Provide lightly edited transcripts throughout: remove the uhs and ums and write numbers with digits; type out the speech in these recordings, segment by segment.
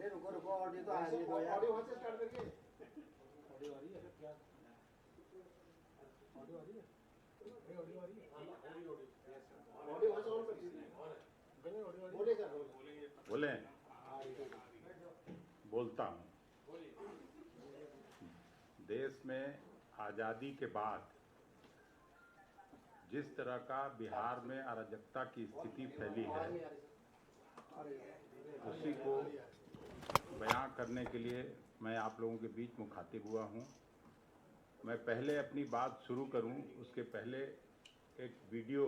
रुको रुको, ऑडियो तो आ रही है यार। ऑडियो वहां से स्टार्ट करिए। ऑडियो आ रही है क्या? ऑडियो आ रही है? ऑडियो आ रही है? ऑडियो वहां से ऑन कर दीजिए। बोले सर, बोले बोलता हूँ। देश में आज़ादी के बाद जिस तरह का बिहार में अराजकता की स्थिति फैली है, उसी को बयां करने के लिए मैं आप लोगों के बीच मुखातिब हुआ हूं। मैं पहले अपनी बात शुरू करूं, उसके पहले एक वीडियो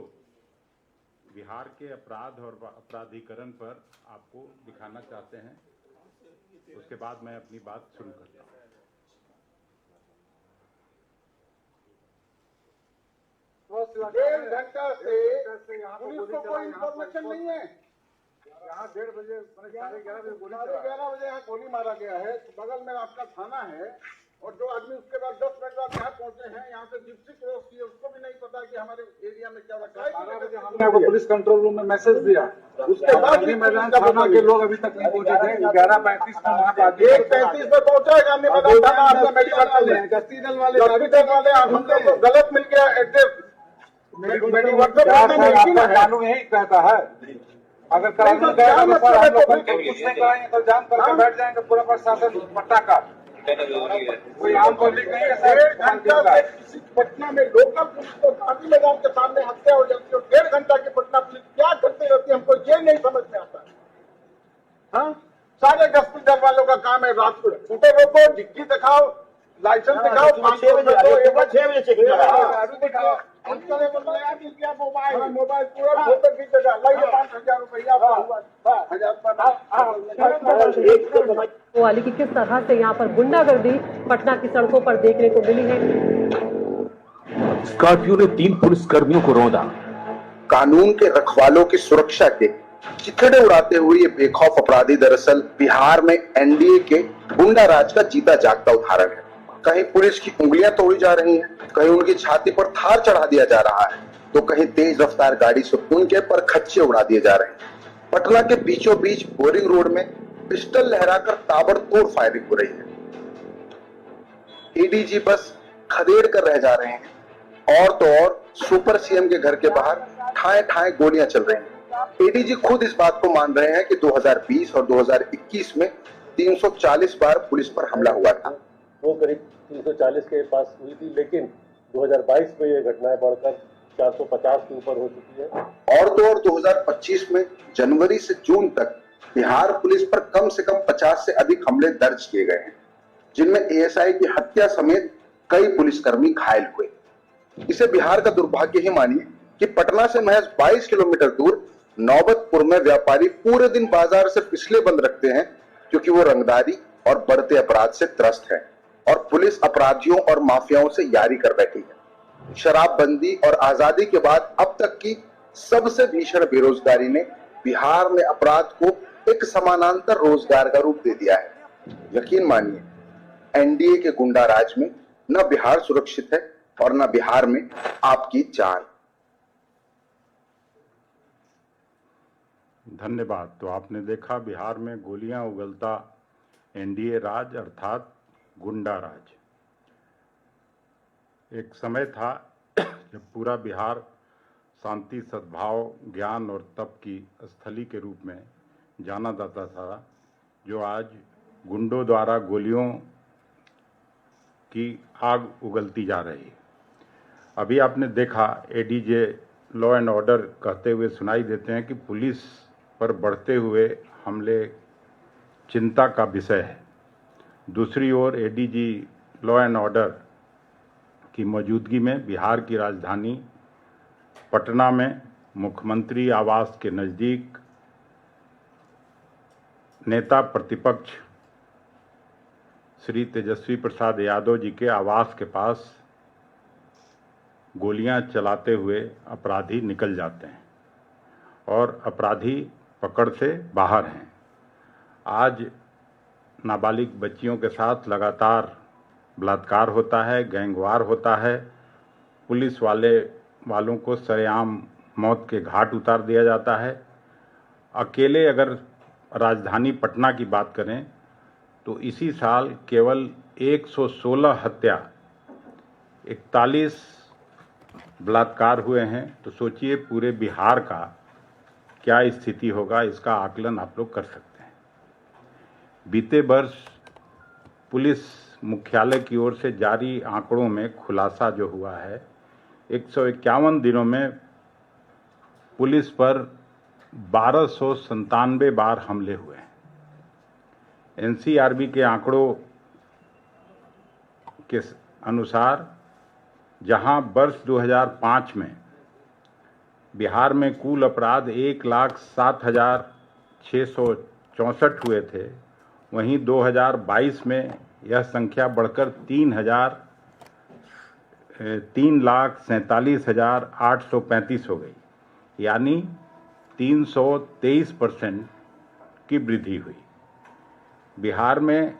बिहार के अपराध और अपराधीकरण पर आपको दिखाना चाहते हैं, उसके बाद मैं अपनी बात शुरू करता हूं। डेढ़ घंटा से पुलिस को कोई इंफॉर्मेशन नहीं है। यहाँ 1:30 बजे 11:30 बजे यहाँ गोली मारा गया है। बगल में आपका थाना है और जो आदमी उसके बाद 10 मिनट बाद यहाँ पहुंचे हैं, यहाँ से जिप्सी क्रॉस किए, उसको भी नहीं पता कि हमारे एरिया में क्या रखा है। 12 बजे हमने आपको पुलिस कंट्रोल रूम में मैसेज दिया, उसके बाद भी मैदान थाना के लोग अभी तक नहीं पहुंचे थे। 11:35 में वहाँ 1:35 में पहुंचा है गांधी मैदान थाना। आपका मेडिकल वाले गश्ती दल वाले हमको तो गलत मिल गया एड्रेस। कानून यही कहता है, अगर कानून कुछ नहीं कराएंगे तो जाम करके बैठ जाएंगे पूरा प्रशासन पट्टा का। कोई आम पब्लिक नहीं है सर। 1.5 घंटा से किसी पटना में लोकल पुलिस को गांधी मैदान के सामने हत्या हो जाती है। 1.5 घंटा की पटना पुलिस क्या करती रहती है, हमको ये नहीं समझ में आता। हाँ, सारे गश्ती दल वालों का काम है रात को छूटे रोको, डिग्गी दिखाओ, लाइसेंस दिखाओ, 6 बजे दिखाओ। मोबाइल पूरा फोटो खींचेगा, 5,000 रुपया वाली की किस तरह से यहाँ पर गुंडागर्दी पटना की सड़कों पर देखने को मिली है। स्कॉर्पियो ने 3 पुलिसकर्मियों को रौंदा। कानून के रखवालों की सुरक्षा के चिथड़े उड़ाते हुए ये बेखौफ अपराधी दरअसल बिहार में एनडीए के गुंडा राज का जीता जागता उदाहरण है। कहीं पुलिस की उंगलियां तोड़ी जा रही हैं, कहीं उनकी छाती पर थार चढ़ा दिया जा रहा है, तो कहीं तेज रफ्तार गाड़ी से उनके पर खच्चे उड़ा दिए जा रहे हैं। पटना के बीचों बीच बोरिंग रोड में पिस्टल लहराकर ताबड़तोड़ फायरिंग हो रही है। एडीजी बस खदेड़ कर रह जा रहे हैं और तो और सुपर सीएम के घर के बाहर ठाए ठाए गोलियां चल रही हैं। एडीजी खुद इस बात को मान रहे हैं कि 2020 और 2021 में 340 बार पुलिस पर हमला हुआ था। वो करीब 340 के पास हुई थी, लेकिन 2022 में ये घटनाएं बढ़कर 450 के ऊपर हो चुकी है। और तो और 2025 में जनवरी से जून तक बिहार पुलिस पर कम से कम 50 से अधिक हमले दर्ज किए गए हैं, जिनमें एएसआई की हत्या समेत कई पुलिसकर्मी घायल हुए। इसे बिहार का दुर्भाग्य ही मानिए कि पटना से महज 22 किलोमीटर दूर नौबतपुर में व्यापारी पूरे दिन बाजार से पिछले बंद रखते हैं, क्योंकि वो रंगदारी और बढ़ते अपराध से त्रस्त है और पुलिस अपराधियों और माफियाओं से यारी कर बैठी है। शराबबंदी और आजादी के बाद अब तक की सबसे भीषण बेरोजगारी ने बिहार में अपराध को एक समानांतर रोजगार का रूप दे दिया है। यकीन मानिए, एनडीए के गुंडा राज में न बिहार सुरक्षित है और न बिहार में आपकी जान। धन्यवाद। तो आपने देखा बिहार में गोलियां उगलता एनडीए राज अर्थात गुंडा राज। एक समय था जब पूरा बिहार शांति, सद्भाव, ज्ञान और तप की स्थली के रूप में जाना जाता था, जो आज गुंडों द्वारा गोलियों की आग उगलती जा रही है। अभी आपने देखा एडीजे लॉ एंड ऑर्डर कहते हुए सुनाई देते हैं कि पुलिस पर बढ़ते हुए हमले चिंता का विषय है। दूसरी ओर एडीजी लॉ एंड ऑर्डर की मौजूदगी में बिहार की राजधानी पटना में मुख्यमंत्री आवास के नज़दीक नेता प्रतिपक्ष श्री तेजस्वी प्रसाद यादव जी के आवास के पास गोलियां चलाते हुए अपराधी निकल जाते हैं और अपराधी पकड़ से बाहर हैं। आज नाबालिग बच्चियों के साथ लगातार बलात्कार होता है, गैंगवार होता है, पुलिस वालों को सरेआम मौत के घाट उतार दिया जाता है। अकेले अगर राजधानी पटना की बात करें तो इसी साल केवल 116 हत्या, 41 बलात्कार हुए हैं। तो सोचिए पूरे बिहार का क्या स्थिति होगा, इसका आकलन आप लोग कर सकते हैं। बीते वर्ष पुलिस मुख्यालय की ओर से जारी आंकड़ों में खुलासा जो हुआ है, 151 दिनों में पुलिस पर 1297 बार हमले हुए हैं। एनसीआरबी के आंकड़ों के अनुसार जहां वर्ष 2005 में बिहार में कुल अपराध 1,07,664 हुए थे, वहीं 2022 में यह संख्या बढ़कर 3,47,835 हो गई, यानी 323% की वृद्धि हुई। बिहार में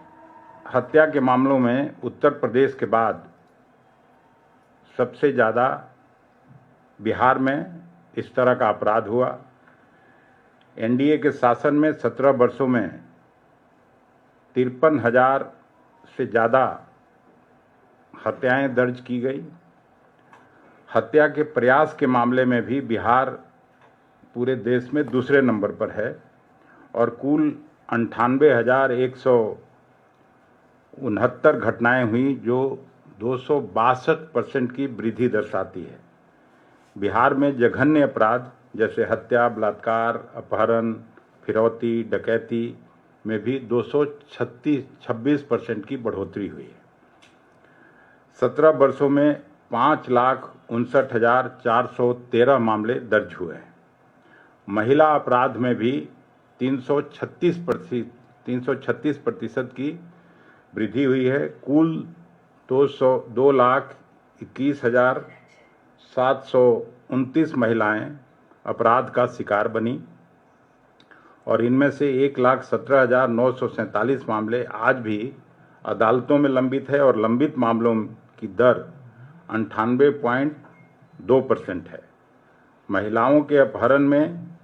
हत्या के मामलों में उत्तर प्रदेश के बाद सबसे ज़्यादा बिहार में इस तरह का अपराध हुआ। एनडीए के शासन में 17 वर्षों में 53,000 से ज़्यादा हत्याएं दर्ज की गई। हत्या के प्रयास के मामले में भी बिहार पूरे देश में दूसरे नंबर पर है और कुल 98,169 घटनाएं हुई, जो 262% की वृद्धि दर्शाती है। बिहार में जघन्य अपराध जैसे हत्या, बलात्कार, अपहरण, फिरौती, डकैती में भी 226% की बढ़ोतरी हुई है। 17 वर्षों में 5,59,413 मामले दर्ज हुए हैं। महिला अपराध में भी 336% की वृद्धि हुई है। कुल 2,21,729 महिलाएं अपराध का शिकार बनी और इनमें से 1,17,947 मामले आज भी अदालतों में लंबित है और लंबित मामलों की दर 98.2% है। महिलाओं के अपहरण में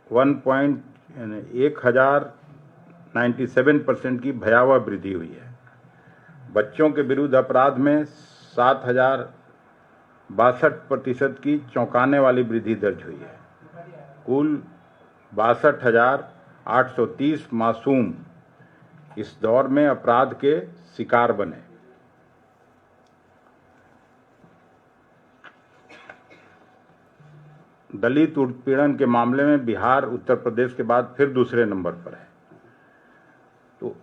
1,097% की भयावह वृद्धि हुई है। बच्चों के विरुद्ध अपराध में 7,062% की चौंकाने वाली वृद्धि दर्ज हुई है। कुल 62,830 मासूम इस दौर में अपराध के शिकार बने। दलित उत्पीड़न के मामले में बिहार उत्तर प्रदेश के बाद फिर दूसरे नंबर पर है। तो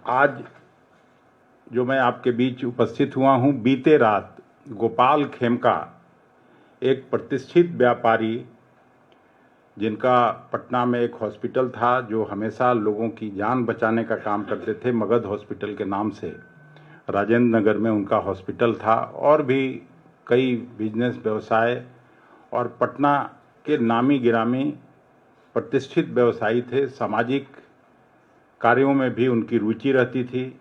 आज जो मैं आपके बीच उपस्थित हुआ हूं, बीते रात गोपाल खेमका, एक प्रतिष्ठित व्यापारी जिनका पटना में एक हॉस्पिटल था, जो हमेशा लोगों की जान बचाने का काम करते थे, मगध हॉस्पिटल के नाम से राजेंद्र नगर में उनका हॉस्पिटल था, और भी कई बिजनेस व्यवसाय, और पटना के नामी गिरामी प्रतिष्ठित व्यवसायी थे। सामाजिक कार्यों में भी उनकी रुचि रहती थी।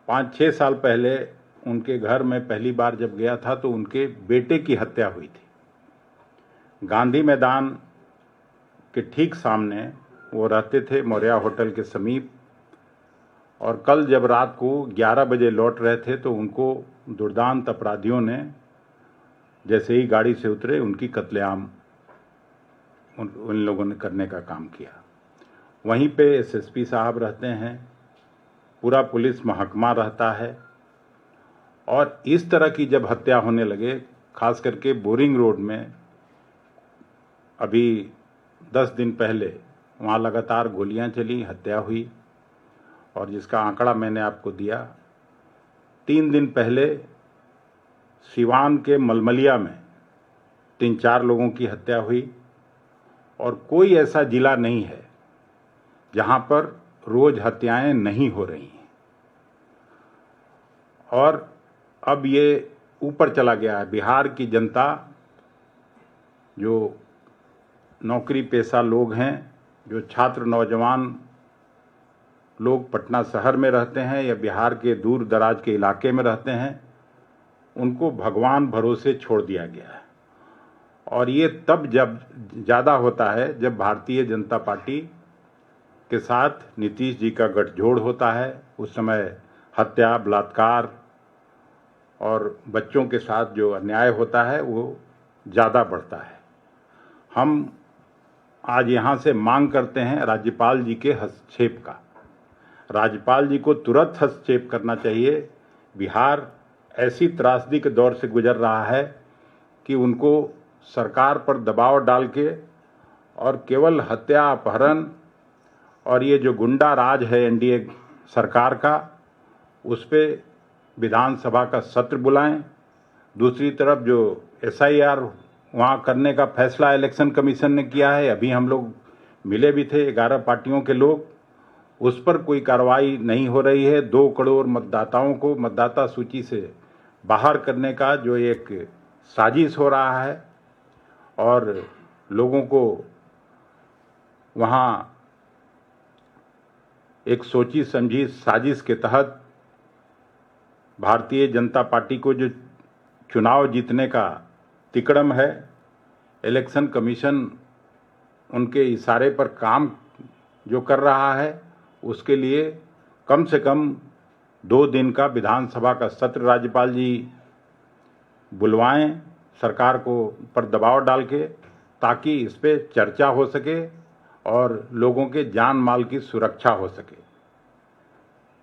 5-6 साल पहले उनके घर में पहली बार जब गया था तो उनके बेटे की हत्या हुई थी। गांधी मैदान के ठीक सामने वो रहते थे, मौर्या होटल के समीप, और कल जब रात को 11 बजे लौट रहे थे तो उनको दुर्दांत अपराधियों ने जैसे ही गाड़ी से उतरे उनकी कत्लेआम उन लोगों ने करने का काम किया। वहीं पे एसएसपी साहब रहते हैं, पूरा पुलिस महकमा रहता है, और इस तरह की जब हत्या होने लगे, खास करके बोरिंग रोड में अभी 10 दिन पहले वहाँ लगातार गोलियां चली, हत्या हुई, और जिसका आंकड़ा मैंने आपको दिया। 3 दिन पहले सिवान के मलमलिया में 3-4 लोगों की हत्या हुई, और कोई ऐसा जिला नहीं है जहां पर रोज हत्याएं नहीं हो रही हैं। और अब ये ऊपर चला गया है। बिहार की जनता, जो नौकरी पेशा लोग हैं, जो छात्र नौजवान लोग पटना शहर में रहते हैं या बिहार के दूर दराज के इलाके में रहते हैं, उनको भगवान भरोसे छोड़ दिया गया है। और ये तब जब ज़्यादा होता है जब भारतीय जनता पार्टी के साथ नीतीश जी का गठजोड़ होता है। उस समय हत्या, बलात्कार और बच्चों के साथ जो अन्याय होता है वो ज़्यादा बढ़ता है। हम आज यहाँ से मांग करते हैं राज्यपाल जी के हस्तक्षेप का। राज्यपाल जी को तुरंत हस्तक्षेप करना चाहिए। बिहार ऐसी त्रासदी के दौर से गुजर रहा है कि उनको सरकार पर दबाव डाल के और केवल हत्या, अपहरण और ये जो गुंडा राज है एनडीए सरकार का, उस पे विधानसभा का सत्र बुलाएं। दूसरी तरफ जो एसआईआर वहाँ करने का फैसला इलेक्शन कमीशन ने किया है, अभी हम लोग मिले भी थे 11 पार्टियों के लोग, उस पर कोई कार्रवाई नहीं हो रही है। 2 करोड़ मतदाताओं को मतदाता सूची से बाहर करने का जो एक साजिश हो रहा है और लोगों को वहाँ एक सोची समझी साजिश के तहत भारतीय जनता पार्टी को जो चुनाव जीतने का तिकड़म है, इलेक्शन कमीशन उनके इशारे पर काम जो कर रहा है, उसके लिए कम से कम 2 दिन का विधानसभा का सत्र राज्यपाल जी बुलवाएं सरकार को पर दबाव डाल के, ताकि इस पे चर्चा हो सके और लोगों के जान माल की सुरक्षा हो सके।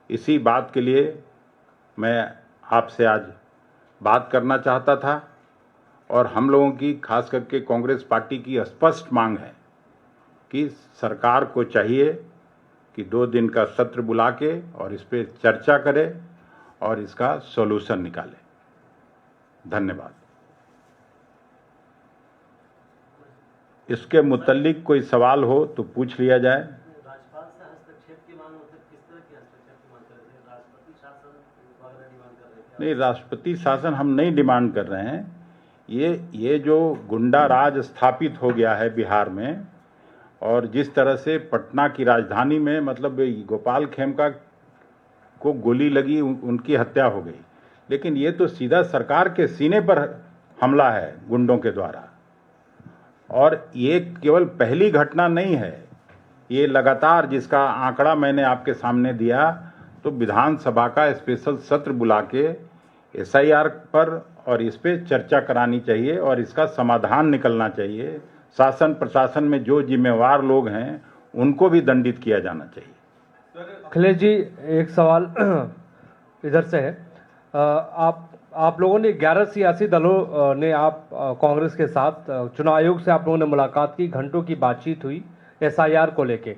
इसी बात के लिए मैं आपसे आज बात करना चाहता था और हम लोगों की, खास करके कांग्रेस पार्टी की स्पष्ट मांग है कि सरकार को चाहिए कि 2 दिन का सत्र बुला के और इस पे चर्चा करे और इसका सॉल्यूशन निकाले। धन्यवाद। इसके मुतल्लिक कोई सवाल हो तो पूछ लिया जाए। राज्यपाल से हस्तक्षेप की मांग होती है, किस तरह की हस्तक्षेप की मांग कर रहे हैं? राष्ट्रपति शासन वगैरह डिमांड कर रहे हैं? नहीं, राष्ट्रपति शासन हम नहीं डिमांड कर रहे हैं। ये जो गुंडा राज स्थापित हो गया है बिहार में, और जिस तरह से पटना की राजधानी में मतलब गोपाल खेमका को गोली लगी, उनकी हत्या हो गई, लेकिन ये तो सीधा सरकार के सीने पर हमला है गुंडों के द्वारा। और ये केवल पहली घटना नहीं है, ये लगातार, जिसका आंकड़ा मैंने आपके सामने दिया, तो विधानसभा का स्पेशल सत्र बुला के एसआईआर पर और इस पे चर्चा करानी चाहिए और इसका समाधान निकलना चाहिए। शासन प्रशासन में जो जिम्मेवार लोग हैं उनको भी दंडित किया जाना चाहिए। अखिलेश जी, एक सवाल इधर से है। आप लोगों ने 11 सियासी दलों ने आप कांग्रेस के साथ चुनाव आयोग से आप लोगों ने मुलाकात की, घंटों की बातचीत हुई एसआईआर को लेके,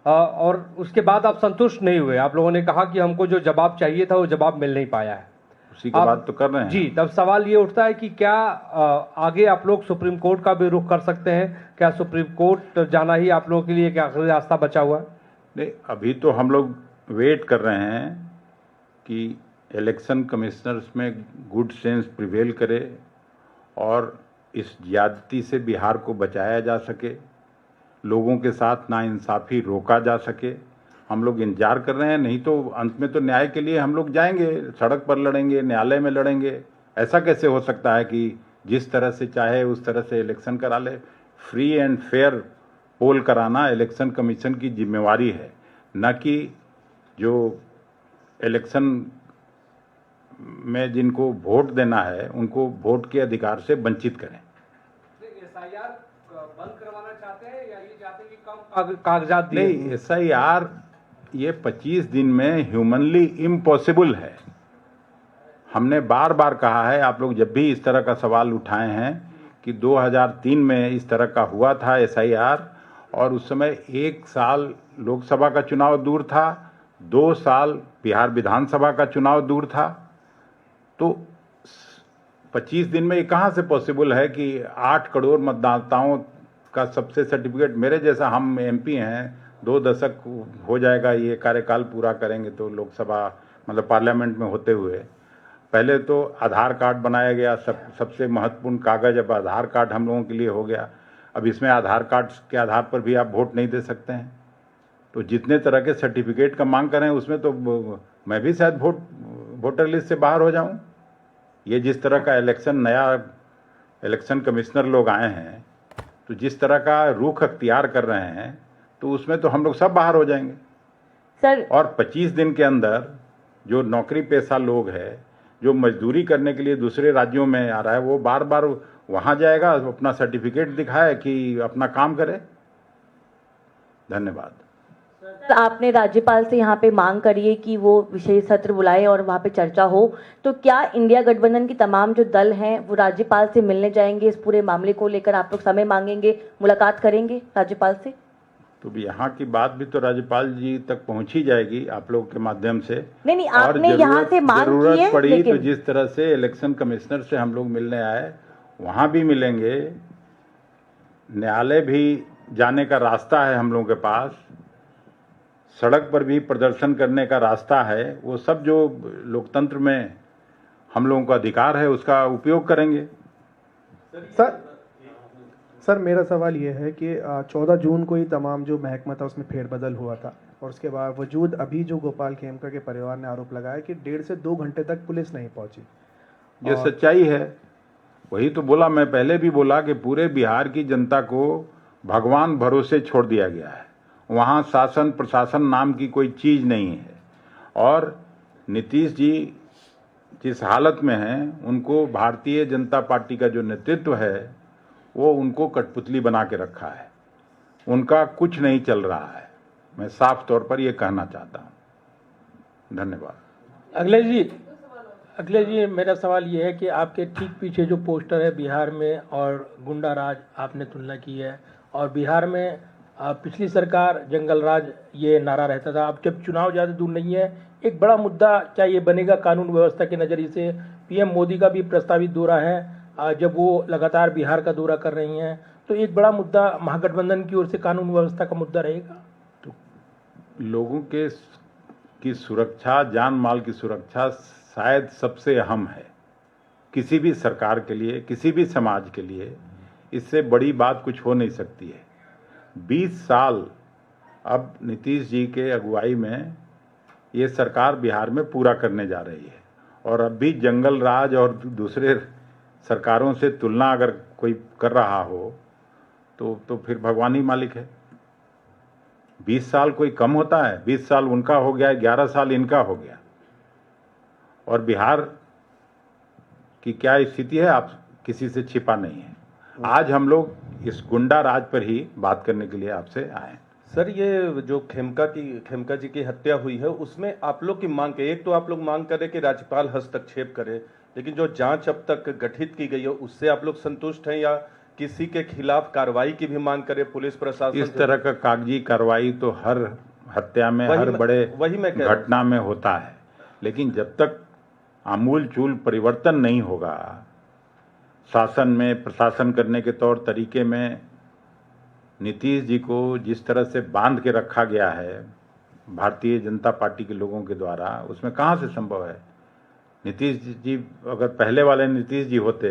और उसके बाद आप संतुष्ट नहीं हुए। आप लोगों ने कहा कि हमको जो जवाब चाहिए था वो जवाब मिल नहीं पाया है। उसी की बात तो कर रहे हैं जी। तब सवाल ये उठता है कि क्या आगे आप लोग सुप्रीम कोर्ट का भी रुख कर सकते हैं? क्या सुप्रीम कोर्ट जाना ही आप लोगों के लिए क्या आखिरी रास्ता बचा हुआ है? नहीं, अभी तो हम लोग वेट कर रहे हैं कि इलेक्शन कमिश्नर्स में गुड सेंस प्रिवेल करे और इस ज्यादती से बिहार को बचाया जा सके, लोगों के साथ नाइंसाफ़ी रोका जा सके। हम लोग इंतजार कर रहे हैं, नहीं तो अंत में तो न्याय के लिए हम लोग जाएंगे, सड़क पर लड़ेंगे, न्यायालय में लड़ेंगे। ऐसा कैसे हो सकता है कि जिस तरह से चाहे उस तरह से इलेक्शन करा ले? फ्री एंड फेयर पोल कराना इलेक्शन कमीशन की जिम्मेवारी है, न कि जो इलेक्शन में जिनको वोट देना है उनको वोट के अधिकार से वंचित करें। एसआईआर बंद करवाना चाहते हैं या ये चाहते हैं कि कम कागजात दिए? नहीं, एसआईआर ये 25 दिन में ह्यूमनली इम्पॉसिबल है। हमने बार बार कहा है, आप लोग जब भी इस तरह का सवाल उठाए हैं कि 2003 में इस तरह का हुआ था एसआईआर, और उस समय 1 साल लोकसभा का चुनाव दूर था, 2 साल बिहार विधानसभा का चुनाव दूर था। तो 25 दिन में ये कहाँ से पॉसिबल है कि 8 करोड़ मतदाताओं का सबसे सर्टिफिकेट, मेरे जैसा, हम एमपी हैं, 2 दशक हो जाएगा ये कार्यकाल पूरा करेंगे तो लोकसभा मतलब पार्लियामेंट में होते हुए। पहले तो आधार कार्ड बनाया गया, सबसे महत्वपूर्ण कागज, अब आधार कार्ड हम लोगों के लिए हो गया। अब इसमें आधार कार्ड के आधार पर भी आप वोट नहीं दे सकते हैं। तो जितने तरह के सर्टिफिकेट का मांग करें उसमें तो मैं भी शायद वोटर लिस्ट से बाहर हो जाऊं। ये जिस तरह का इलेक्शन नया इलेक्शन कमिश्नर लोग आए हैं, तो जिस तरह का रुख अख्तियार कर रहे हैं, तो उसमें तो हम लोग सब बाहर हो जाएंगे सर। और 25 दिन के अंदर जो नौकरी पेशा लोग है, जो मजदूरी करने के लिए दूसरे राज्यों में आ रहा है, वो बार बार वहाँ जाएगा, अपना सर्टिफिकेट दिखाए कि अपना काम करे। धन्यवाद। सर, आपने राज्यपाल से यहाँ पे मांग करी है कि वो विशेष सत्र बुलाए और वहाँ पे चर्चा हो, तो क्या इंडिया गठबंधन की तमाम जो दल हैं वो राज्यपाल से मिलने जाएंगे? इस पूरे मामले को लेकर आप लोग समय मांगेंगे, मुलाकात करेंगे राज्यपाल से? तो यहाँ की बात भी तो राज्यपाल जी तक पहुंची जाएगी आप लोगों के माध्यम से। नहीं, आपने यहाँ से मांग की है, जरूरत पड़ी लेकिन तो जिस तरह से इलेक्शन कमिश्नर से हम लोग मिलने आए, वहां भी मिलेंगे। न्यायालय भी जाने का रास्ता है हम लोगों के पास, सड़क पर भी प्रदर्शन करने का रास्ता है। वो सब जो लोकतंत्र में हम लोगों का अधिकार है उसका उपयोग करेंगे। सर मेरा सवाल ये है कि 14 जून को ही तमाम जो महकमा था उसमें फेरबदल हुआ था, और उसके बावजूद अभी जो गोपाल खेमका के परिवार ने आरोप लगाया कि 1.5 से 2 घंटे तक पुलिस नहीं पहुंची। ये सच्चाई है, वही तो बोला, मैं पहले भी बोला कि पूरे बिहार की जनता को भगवान भरोसे छोड़ दिया गया है। वहाँ शासन प्रशासन नाम की कोई चीज़ नहीं है, और नीतीश जी जिस हालत में हैं, उनको भारतीय जनता पार्टी का जो नेतृत्व है वो उनको कठपुतली बना के रखा है, उनका कुछ नहीं चल रहा है। मैं साफ तौर पर ये कहना चाहता हूँ। धन्यवाद। अखिलेश जी, मेरा सवाल ये है कि आपके ठीक पीछे जो पोस्टर है बिहार में और गुंडा राज, आपने तुलना की है, और बिहार में पिछली सरकार जंगल राज ये नारा रहता था। अब जब चुनाव ज़्यादा दूर नहीं है, एक बड़ा मुद्दा क्या ये बनेगा कानून व्यवस्था के नज़रिए से? पीएम मोदी का भी प्रस्तावित दौरा है, जब वो लगातार बिहार का दौरा कर रही हैं, तो एक बड़ा मुद्दा महागठबंधन की ओर से कानून व्यवस्था का मुद्दा रहेगा। तो लोगों की सुरक्षा, जान माल की सुरक्षा शायद सबसे अहम है किसी भी सरकार के लिए, किसी भी समाज के लिए। इससे बड़ी बात कुछ हो नहीं सकती है। 20 साल अब नीतीश जी के अगुवाई में ये सरकार बिहार में पूरा करने जा रही है, और अब भी जंगल राज और दूसरे सरकारों से तुलना अगर कोई कर रहा हो तो फिर भगवान ही मालिक है। 20 साल कोई कम होता है? 20 साल उनका हो गया, 11 साल इनका हो गया। और बिहार की क्या स्थिति है आप किसी से छिपा नहीं है। आज हम लोग इस गुंडा राज पर ही बात करने के लिए आपसे आए। सर, ये जो खेमका जी की हत्या हुई है उसमें आप लोग की मांग है, एक तो आप लोग मांग करें कि राज्यपाल हस्तक्षेप करे, लेकिन जो जांच अब तक गठित की गई है उससे आप लोग संतुष्ट हैं, या किसी के खिलाफ कार्रवाई की भी मांग करे पुलिस प्रशासन? इस तरह का कागजी कार्रवाई तो हर हत्या में, हर बड़े घटना में होता है, लेकिन जब तक आमूल चूल परिवर्तन नहीं होगा शासन में, प्रशासन करने के तौर तरीके में, नीतीश जी को जिस तरह से बांध के रखा गया है भारतीय जनता पार्टी के लोगों के द्वारा, उसमें कहाँ से संभव है? नीतीश जी अगर पहले वाले नीतीश जी होते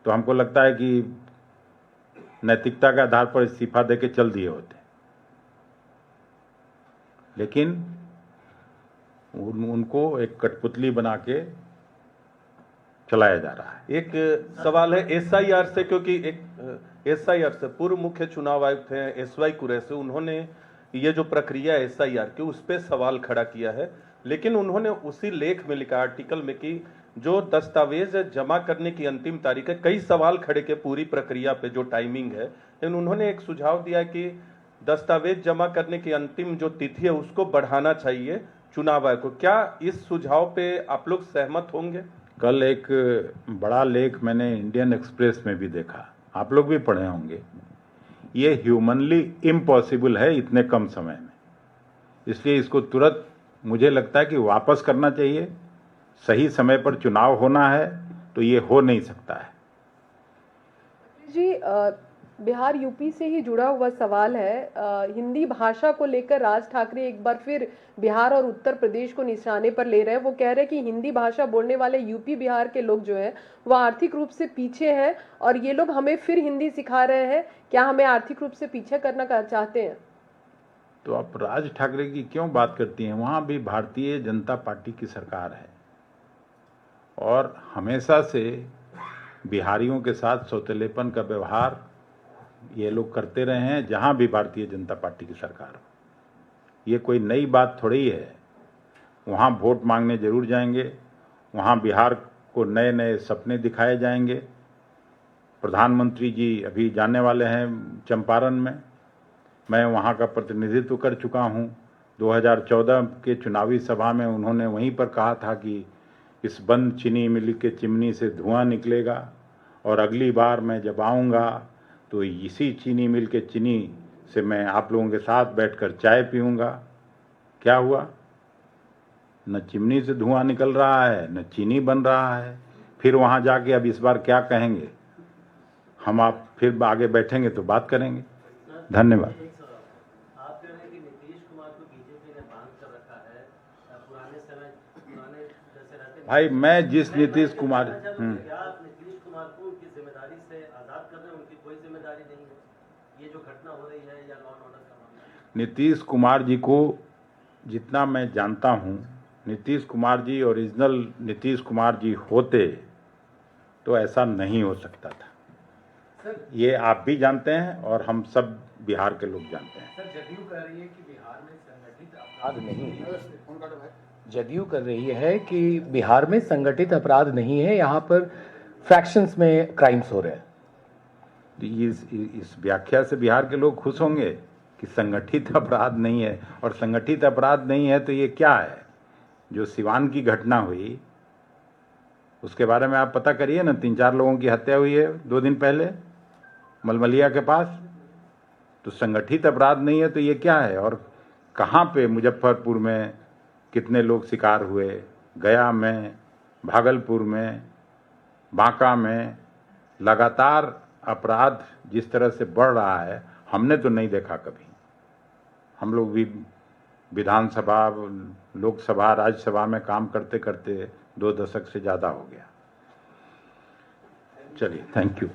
तो हमको लगता है कि नैतिकता के आधार पर इस्तीफा देके चल दिए होते, लेकिन उनको एक कठपुतली बना के चलाया जा रहा है। एक सवाल है एसआईआर से, क्योंकि एक एसआईआर से पूर्व मुख्य चुनाव आयुक्त हैं एसवाई कुरैशी, उन्होंने ये जो प्रक्रिया एसआईआर की उस पर सवाल खड़ा किया है, लेकिन उन्होंने उसी लेख में लिखा, आर्टिकल में, कि जो दस्तावेज जमा करने की अंतिम तारीख है, कई सवाल खड़े के पूरी प्रक्रिया पे जो टाइमिंग है, लेकिन उन्होंने एक सुझाव दिया कि दस्तावेज जमा करने की अंतिम जो तिथि है उसको बढ़ाना चाहिए चुनाव आयोग को। क्या इस सुझाव पे आप लोग सहमत होंगे? कल एक बड़ा लेख मैंने इंडियन एक्सप्रेस में भी देखा, आप लोग भी पढ़े होंगे। ये ह्यूमनली इम्पॉसिबल है इतने कम समय में, इसलिए इसको तुरंत मुझे लगता है कि वापस करना चाहिए। सही समय पर चुनाव होना है तो ये हो नहीं सकता है। जी, बिहार यूपी से ही जुड़ा हुआ सवाल है। हिंदी भाषा को लेकर राज ठाकरे एक बार फिर बिहार और उत्तर प्रदेश को निशाने पर ले रहे हैं। वो कह रहे हैं कि हिंदी भाषा बोलने वाले यूपी बिहार के लोग जो हैं वो आर्थिक रूप से पीछे हैं और ये लोग हमें फिर हिंदी सिखा रहे हैं। क्या हमें आर्थिक रूप से पीछे करना चाहते हैं? तो आप राज ठाकरे की क्यों बात करती हैं? वहाँ भी भारतीय जनता पार्टी की सरकार है और हमेशा से बिहारियों के साथ सौतेलेपन का व्यवहार ये लोग करते रहे हैं जहां भी भारतीय जनता पार्टी की सरकार हो। ये कोई नई बात थोड़ी है। वहां वोट मांगने जरूर जाएंगे, वहां बिहार को नए नए सपने दिखाए जाएंगे। प्रधानमंत्री जी अभी जाने वाले हैं चंपारण में, मैं वहां का प्रतिनिधित्व कर चुका हूं। 2014 के चुनावी सभा में उन्होंने वहीं पर कहा था कि इस बंद चीनी मिल के चिमनी से धुआं निकलेगा और अगली बार मैं जब आऊँगा तो इसी चीनी मिल के चीनी से मैं आप लोगों के साथ बैठकर चाय पीऊँगा। क्या हुआ? न चिमनी से धुआं निकल रहा है, न चीनी बन रहा है। फिर वहां जाके अब इस बार क्या कहेंगे, हम आप फिर आगे बैठेंगे तो बात करेंगे। धन्यवाद। आप कह रहे हैं कि नीतीश कुमार को बीजेपी ने बांध कर रखा है, पुराने जैसे रहते। भाई मैं जिस नीतीश कुमार क्या आप नीतीश कुमार को उनकी जिम्मेदारी से आजाद कर रहे हैं? उनकी कोई जिम्मेदारी नहीं है ये जो घटना हो रही है या लॉ एंड ऑर्डर का मामला? नीतीश कुमार जी को जितना मैं जानता हूं, नीतीश कुमार जी ओरिजिनल नीतीश कुमार जी होते तो ऐसा नहीं हो सकता था। ये आप भी जानते हैं और हम सब बिहार के लोग जानते हैं। सर, जदयू कह रही है कि बिहार में संगठित अपराध नहीं है। जदयू कर रही है कि बिहार में संगठित अपराध नहीं है, यहाँ पर फ्रैक्शंस में क्राइम्स हो रहे हैं। तो इस व्याख्या से बिहार के लोग खुश होंगे कि संगठित अपराध नहीं है। और संगठित अपराध नहीं है तो ये क्या है? जो सिवान की घटना हुई उसके बारे में आप पता करिए ना। 3-4 लोगों की हत्या हुई है 2 दिन पहले मलमलिया के पास। तो संगठित अपराध नहीं है तो ये क्या है? और कहाँ पे? मुजफ्फरपुर में कितने लोग शिकार हुए, गया में, भागलपुर में, बांका में। लगातार अपराध जिस तरह से बढ़ रहा है हमने तो नहीं देखा कभी। हम लोग भी विधानसभा, लोकसभा, राज्यसभा में काम करते करते 2 दशक से ज़्यादा हो गया। चलिए, थैंक यू।